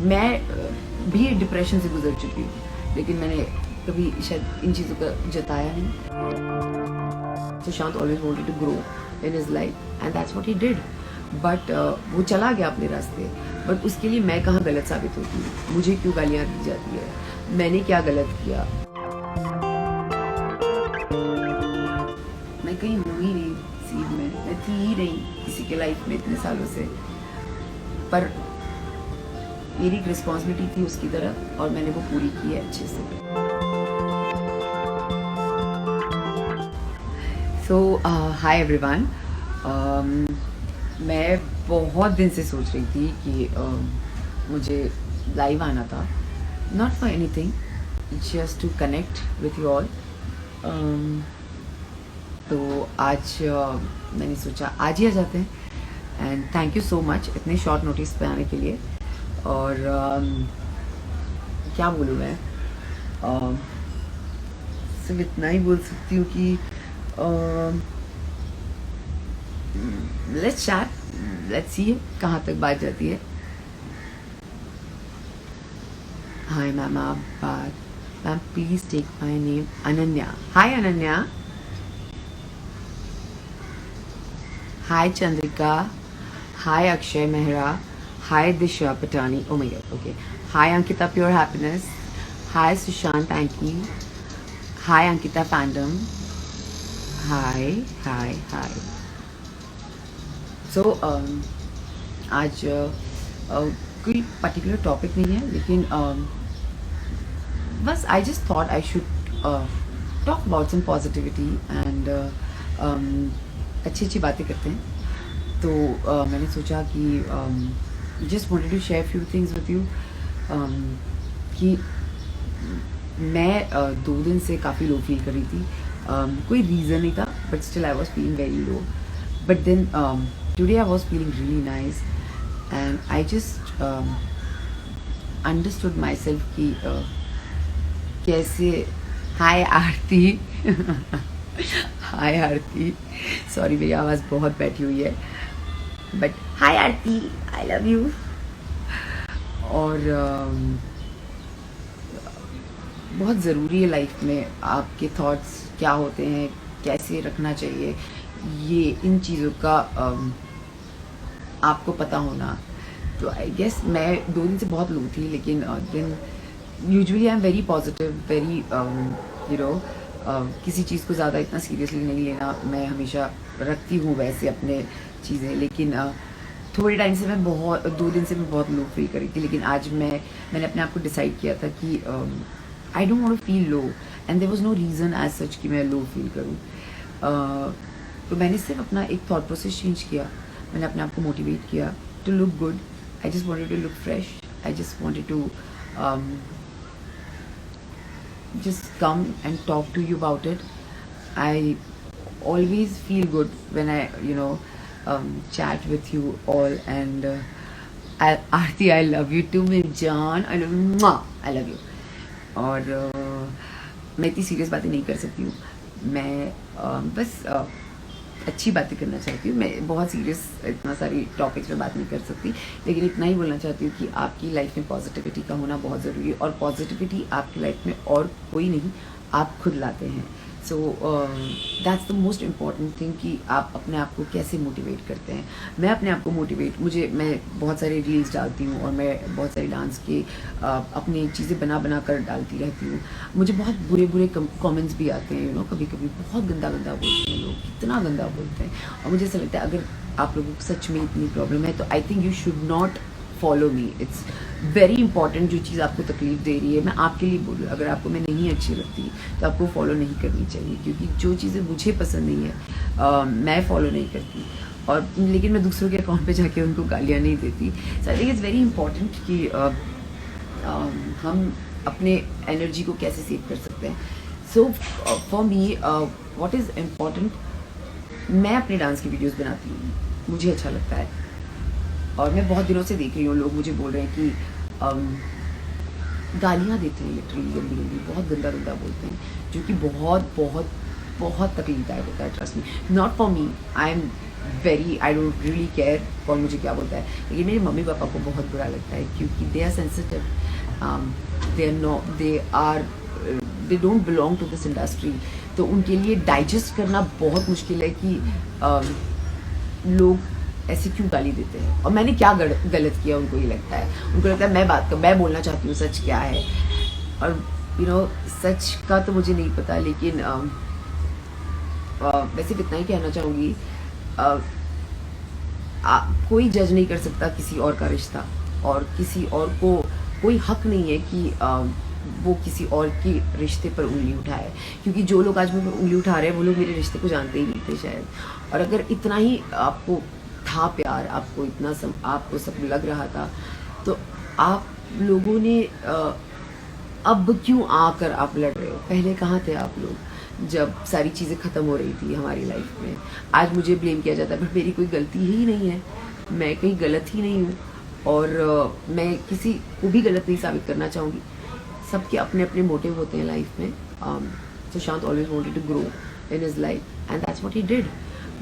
मैं भी डिप्रेशन से गुजर चुकी हूँ, लेकिन मैंने कभी शायद इन चीज़ों का जताया नहीं। Sushant always wanted to grow in his life and that's what he did, but वो चला गया अपने रास्ते। बट उसके लिए मैं कहाँ गलत साबित होती हूँ? मुझे क्यों गालियाँ दी जाती है? मैंने क्या गलत किया? मैं कहीं हूँ ही नहीं सीध में, मैं थी ही नहीं किसी के लाइफ में इतने सालों से, पर मेरी एक रिस्पॉन्सिबिलिटी थी उसकी तरफ और मैंने वो पूरी की है अच्छे से। सो हाय एवरीवन, मैं बहुत दिन से सोच रही थी कि मुझे लाइव आना था, not for anything, just to connect with you all. तो आज मैंने सोचा आज ही आ जाते हैं and thank you so much इतने शॉर्ट नोटिस पे आने के लिए। और क्या बोलूँ मैं, सिर्फ इतना ही बोल सकती हूँ कि लेट्स चैट, लेट्स सी कहाँ तक बात जाती है। हाय मैम, आप बात ma'am, please take my name Ananya. Hi Ananya, hi Chandrika, hi Akshay Mehra, hi Disha Patani, oh my god, okay, hi Ankita pure happiness, hi Sushant Anki, hi Ankita fandom, hi hi hi. So आज कोई पर्टिकुलर टॉपिक नहीं है, लेकिन बस I just thought I should talk about some positivity and अच्छी अच्छी बातें करते हैं। तो मैंने सोचा कि just wanted to share few things with you, कि मैं 2 दिन से काफ़ी लो फील कर रही थी। कोई रीज़न नहीं था, but still I was feeling very low. But then today I was feeling really nice and I just understood myself कि कैसे। हाय आरती हाय आरती, सॉरी मेरी आवाज़ बहुत बैठी हुई है, but hi Aarti, I love you. और बहुत ज़रूरी है लाइफ में आपके थॉट्स क्या होते हैं, कैसे रखना चाहिए, ये इन चीज़ों का आपको पता होना। तो आई गेस मैं 2 दिन से बहुत लो थी, लेकिन दिन usually I am very positive, very you know, किसी चीज़ को ज़्यादा इतना सीरियसली नहीं लेना, मैं हमेशा रखती हूँ वैसे अपने चीज़ें। लेकिन थोड़े टाइम से मैं 2 दिन से मैं बहुत लो फील कर रही थी, लेकिन आज मैंने अपने आप को डिसाइड किया था कि I don't want to feel low and there was no reason as such कि मैं लो फील करूँ। तो मैंने सिर्फ अपना एक थॉट प्रोसेस चेंज किया, मैंने अपने आप को मोटिवेट किया to look good. I just wanted to look fresh, I just wanted to just come and talk to you about it. I always feel good when I chat with you all, and Aarti, I love you too, मेरी जान, I love you, I love you। और मैं इतनी serious बातें नहीं कर सकती हूँ, मैं बस अच्छी बातें करना चाहती हूँ। मैं बहुत सीरियस इतना सारी टॉपिक्स पे बात नहीं कर सकती, लेकिन इतना ही बोलना चाहती हूँ कि आपकी लाइफ में पॉजिटिविटी का होना बहुत ज़रूरी है, और पॉजिटिविटी आपकी लाइफ में और कोई नहीं, आप खुद लाते हैं। So that's the most important thing कि आप अपने आप को कैसे मोटिवेट करते हैं। मैं अपने आप को मैं बहुत सारे रील्स डालती हूँ और मैं बहुत सारे डांस के अपनी चीज़ें बना कर डालती रहती हूँ। मुझे बहुत बुरे कमेंट्स भी आते हैं, कभी कभी बहुत गंदा बोलते हैं लोग, कितना गंदा बोलते हैं। और मुझे ऐसा लगता है अगर आप लोगों को सच में इतनी प्रॉब्लम है तो I think you should not follow me. It's very important, जो चीज़ आपको तकलीफ दे रही है, मैं आपके लिए बोल रही हूँ, अगर आपको मैं नहीं अच्छी लगती तो आपको फॉलो नहीं करनी चाहिए, क्योंकि जो चीज़ें मुझे पसंद नहीं है मैं फॉलो नहीं करती। और लेकिन मैं दूसरों के अकाउंट पे जाके उनको गालियाँ नहीं देती। So I think it's very important कि हम अपने एनर्जी को कैसे सेव कर सकते हैं। So for me what is important, मैं अपने डांस की वीडियोज़ बनाती हूँ, मुझे अच्छा लगता है, और मैं बहुत दिनों से देख रही हूँ लोग मुझे बोल रहे हैं कि गालियाँ देते हैं, लिटरली गंदी बहुत गंदा बोलते हैं, जो कि बहुत बहुत बहुत तकलीफदायक होता है। Trust me, not for me, I am very, I don't really care कौन मुझे क्या बोलता है, लेकिन मेरे मम्मी पापा को बहुत बुरा लगता है क्योंकि they are sensitive, they don't belong to this industry. तो उनके लिए डाइजेस्ट करना बहुत मुश्किल है कि लोग ऐसे क्यों गाली देते हैं और मैंने क्या गलत किया। उनको ये लगता है, उनको लगता है मैं बोलना चाहती हूँ सच क्या है। और सच का तो मुझे नहीं पता, लेकिन वैसे इतना ही कहना चाहूँगी, कोई जज नहीं कर सकता किसी और का रिश्ता, और किसी और को कोई हक नहीं है कि वो किसी और के रिश्ते पर उंगली उठाए, क्योंकि जो लोग आज मुझे उंगली उठा रहे हैं वो लोग मेरे रिश्ते को जानते ही नहीं थे शायद। और अगर इतना ही आपको था प्यार, आपको इतना आपको सब लग रहा था, तो आप लोगों ने अब क्यों आकर आप लड़ रहे हो? पहले कहाँ थे आप लोग जब सारी चीज़ें ख़त्म हो रही थी हमारी लाइफ में? आज मुझे ब्लेम किया जाता है, बट मेरी कोई गलती ही नहीं है, मैं कहीं गलत ही नहीं हूँ, और मैं किसी को भी गलत नहीं साबित करना चाहूँगी। सबके अपने अपने मोटिव होते हैं लाइफ में। Sushant always wanted to grow in his life and that's what he did,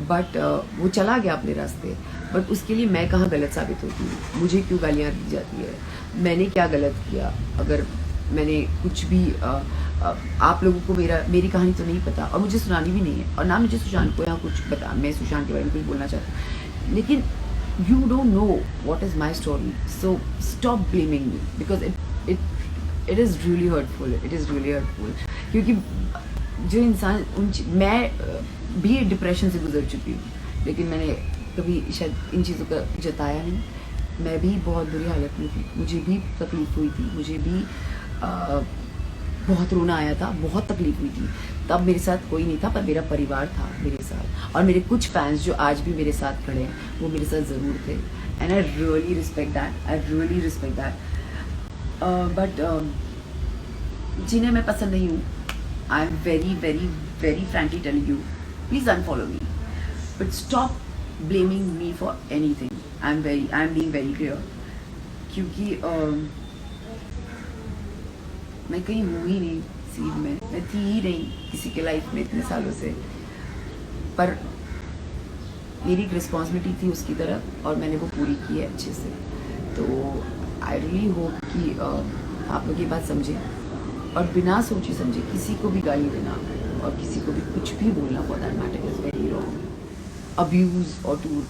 but वो चला गया अपने रास्ते। बट उसके लिए मैं कहाँ गलत साबित होती हूँ? मुझे क्यों गालियाँ दी जाती है? मैंने क्या गलत किया? अगर मैंने कुछ भी आप लोगों को मेरी कहानी तो नहीं पता, और मुझे सुनानी भी नहीं है, और ना मुझे सुशांत को यहाँ कुछ पता, मैं सुशांत के बारे में कुछ बोलना चाहती हूँ, लेकिन you don't know what is my story, so stop blaming me because it is really hurtful, it is really hurtful। क्योंकि जो इंसान मैं भी डिप्रेशन से गुजर चुकी हूँ, लेकिन मैंने कभी शायद इन चीज़ों का जताया नहीं। मैं भी बहुत बुरी हालत में थी, मुझे भी तकलीफ़ हुई थी, मुझे भी बहुत रोना आया था, बहुत तकलीफ हुई थी। तब मेरे साथ कोई नहीं था, पर मेरा परिवार था मेरे साथ, और मेरे कुछ फैंस जो आज भी मेरे साथ खड़े हैं वो मेरे साथ ज़रूर थे, and I really respect that, I really respect that. But जिन्हें मैं पसंद नहीं हूँ, आई am very very very frankly telling you, please unfollow me, but stop blaming me for any thing. I am being very clear, क्योंकि मैं कहीं हूँ ही नहीं सीन में, मैं थी ही नहीं किसी के लाइफ में इतने सालों से, पर मेरी एक रिस्पॉन्सिबिलिटी थी उसकी तरफ और मैंने वो पूरी की है अच्छे से। तो आई रियली होप कि आप लोग ये बात समझें, और बिना सोचे समझे किसी को भी गाली देना और किसी को भी कुछ भी बोलना for that matter is very wrong. Abuse और टू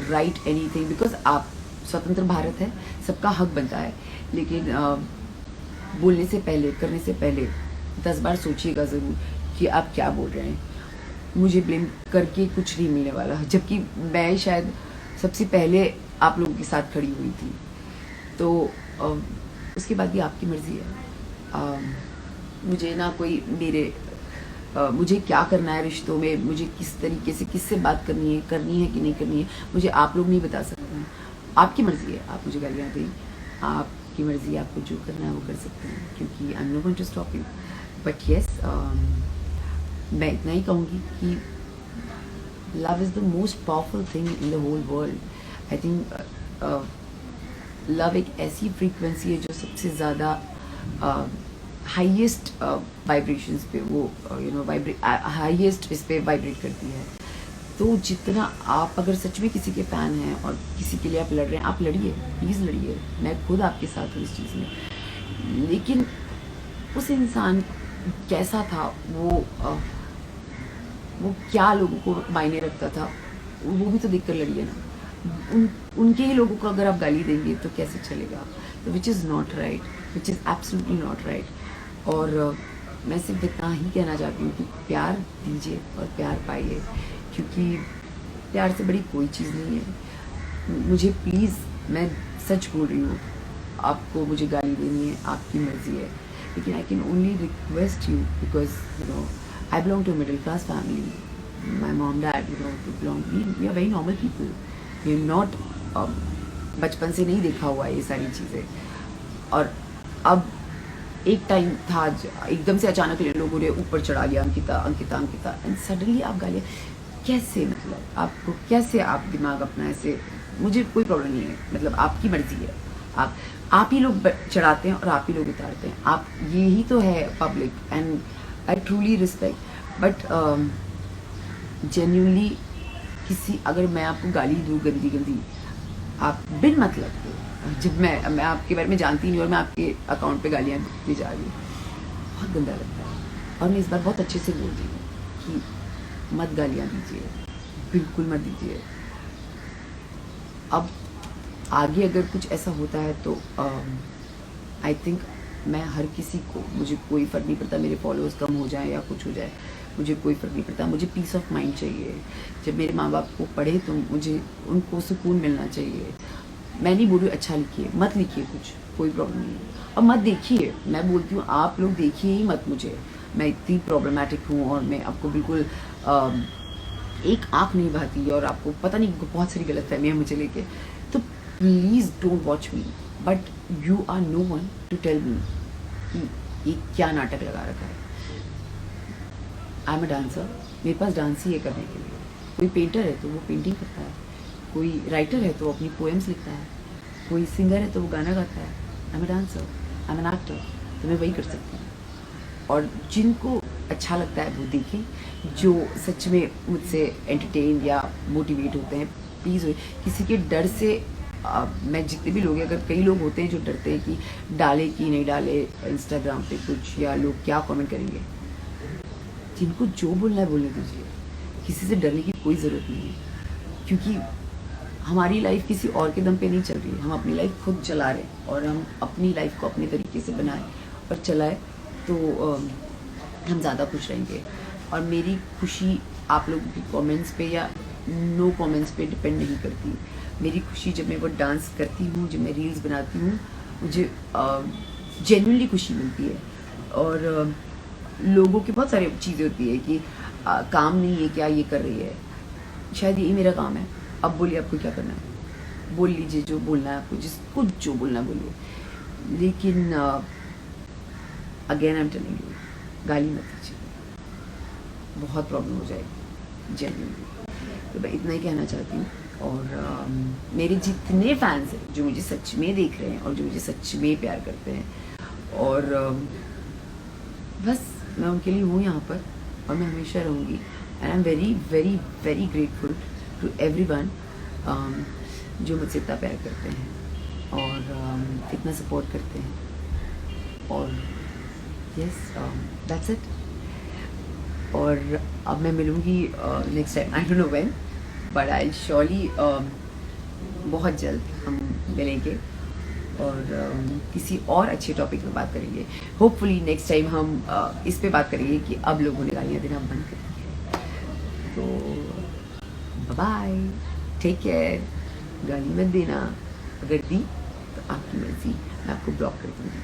राइट एनीथिंग, बिकॉज आप स्वतंत्र भारत है, सबका हक बनता है, लेकिन बोलने से पहले, करने से पहले 10 बार सोचिएगा ज़रूर कि आप क्या बोल रहे हैं। मुझे ब्लेम करके कुछ नहीं मिलने वाला, जबकि मैं शायद सबसे पहले आप लोगों के साथ खड़ी हुई थी। तो उसके बाद भी आपकी मर्ज़ी है। मुझे ना कोई मुझे क्या करना है रिश्तों में, मुझे किस तरीके से किससे बात करनी है कि नहीं करनी है, मुझे आप लोग नहीं बता सकते हैं। आपकी मर्ज़ी है, आप मुझे गालियाँ दें, आपकी मर्ज़ी, आपको जो करना है वो कर सकते हैं, क्योंकि I am not going to stop you. But yes, मैं इतना ही कहूँगी कि love is the most powerful thing in the whole world. I think love एक ऐसी फ्रीक्वेंसी है जो सबसे ज़्यादा हाईएस्ट वाइब्रेशंस पे वो हाईएस्ट इस पे वाइब्रेट करती है। तो जितना आप अगर सच में किसी के फ़ैन हैं और किसी के लिए आप लड़ रहे हैं, आप लड़िए, प्लीज़ लड़िए, मैं खुद आपके साथ हूँ इस चीज़ में। लेकिन उस इंसान कैसा था, वो क्या लोगों को मायने रखता था, वो भी तो देख कर लड़िए ना। उनके ही लोगों को अगर आप गाली देंगे तो कैसे चलेगा? तो which is not right, which is absolutely not right. और मैं सिर्फ इतना ही कहना चाहती हूँ कि प्यार दीजिए और प्यार पाइए, क्योंकि प्यार से बड़ी कोई चीज़ नहीं है। मुझे प्लीज़, मैं सच बोल रही हूँ, आपको मुझे गाली देनी है, आपकी मर्ज़ी है, लेकिन I can only request you, because I belong to middle class family, my mom dad we are very normal people, we are not, बचपन से नहीं देखा हुआ है ये सारी चीज़ें। और अब एक टाइम था एकदम से अचानक लोगों ने ऊपर चढ़ा लिया अंकिता अंकिता अंकिता, एंड सडनली आप गालियाँ कैसे, मतलब आपको कैसे, आप दिमाग अपना ऐसे, मुझे कोई प्रॉब्लम नहीं है, मतलब आपकी मर्जी है, आप ही लोग चढ़ाते हैं और आप ही लोग उतारते हैं, आप यही तो है public, and I truly respect. But genuinely किसी अगर मैं आपको गाली दूँ गंदी गंदी, आप बिन मतलब के, जब मैं आपके बारे में जानती नहीं और मैं आपके अकाउंट पे गालियाँ दी जा रही हूँ, बहुत गंदा लगता है। और मैं इस बार बहुत अच्छे से बोल रही हूँ कि मत गालियाँ दीजिए, बिल्कुल मत दीजिए। अब आगे अगर कुछ ऐसा होता है तो आई थिंक मैं हर किसी को, मुझे कोई फ़र्क नहीं पड़ता मेरे फॉलोअर्स कम हो जाए या कुछ हो जाए, मुझे कोई फ़र्क नहीं पड़ता। मुझे पीस ऑफ माइंड चाहिए। जब मेरे माँ बाप को पढ़े तो मुझे उनको सुकून मिलना चाहिए। मैं नहीं बोल रही अच्छा लिखिए, मत लिखिए कुछ, कोई प्रॉब्लम नहीं है। और मत देखिए, मैं बोलती हूँ आप लोग देखिए ही मत मुझे, मैं इतनी प्रॉब्लमेटिक हूँ और मैं आपको बिल्कुल एक आँख नहीं बहाती और आपको पता नहीं बहुत सारी गलतफहमियाँ मुझे लेके, तो please don't watch me, but you are no one to tell me कि ये क्या नाटक लगा रखा है। आई एम अ डांसर, मेरे पास डांस ही है करने के लिए। कोई पेंटर है तो वो पेंटिंग करता है, कोई राइटर है तो वो अपनी पोएम्स लिखता है, कोई सिंगर है तो वो गाना गाता है। I am a dancer, I am an actor, तो मैं वही कर सकती हूँ। और जिनको अच्छा लगता है वो देखें, जो सच में मुझसे एंटरटेन या मोटिवेट होते हैं प्लीज़। किसी के डर से मैं जितने भी लोग हैं, अगर कई लोग होते हैं जो डरते हैं कि डाले कि नहीं डाले इंस्टाग्राम पे कुछ, या लोग क्या कमेंट करेंगे, जिनको जो बोलना है बोलने दीजिए। किसी से डरने की कोई ज़रूरत नहीं है, क्योंकि हमारी लाइफ किसी और के दम पे नहीं चल रही है। हम अपनी लाइफ खुद चला रहे हैं और हम अपनी लाइफ को अपने तरीके से बनाएं और चलाएं तो हम ज़्यादा खुश रहेंगे। और मेरी खुशी आप लोगों की कमेंट्स पे या नो कमेंट्स पे डिपेंड नहीं करती। मेरी खुशी जब मैं वो डांस करती हूँ, जब मैं रील्स बनाती हूँ, मुझे जेन्युइनली खुशी मिलती है। और लोगों की बहुत सारी चीज़ें होती है कि काम नहीं है क्या, ये कर रही है, शायद यही मेरा काम है। अब बोलिए आपको क्या करना है, बोल लीजिए जो बोलना है आपको, जिसको जो बोलना बोलिए, लेकिन again I am telling you, गाली मत दीजिए, बहुत प्रॉब्लम हो जाएगी जेन्युइनली। तो मैं इतना ही कहना चाहती हूँ। और मेरे जितने फैंस हैं जो मुझे सच में देख रहे हैं और जो मुझे सच में प्यार करते हैं, और बस मैं उनके लिए हूँ यहाँ पर और मैं हमेशा रहूँगी। And I am very very very grateful to everyone जो मुझसे इतना प्यार करते हैं और इतना सपोर्ट करते हैं। और यस, दैट्स इट। और अब मैं मिलूँगी next time, I don't know when, but I surely बहुत जल्द हम मिलेंगे और किसी और अच्छे टॉपिक पे बात करेंगे। होपफुली नेक्स्ट टाइम हम इस पे बात करेंगे कि अब लोगों ने गालियाँ देना बंद कर दिया है। तो बाय, टेक केयर, गाली मत देना, अगर दी तो आपकी मर्जी, मैं आपको ब्लॉक कर दूँगी।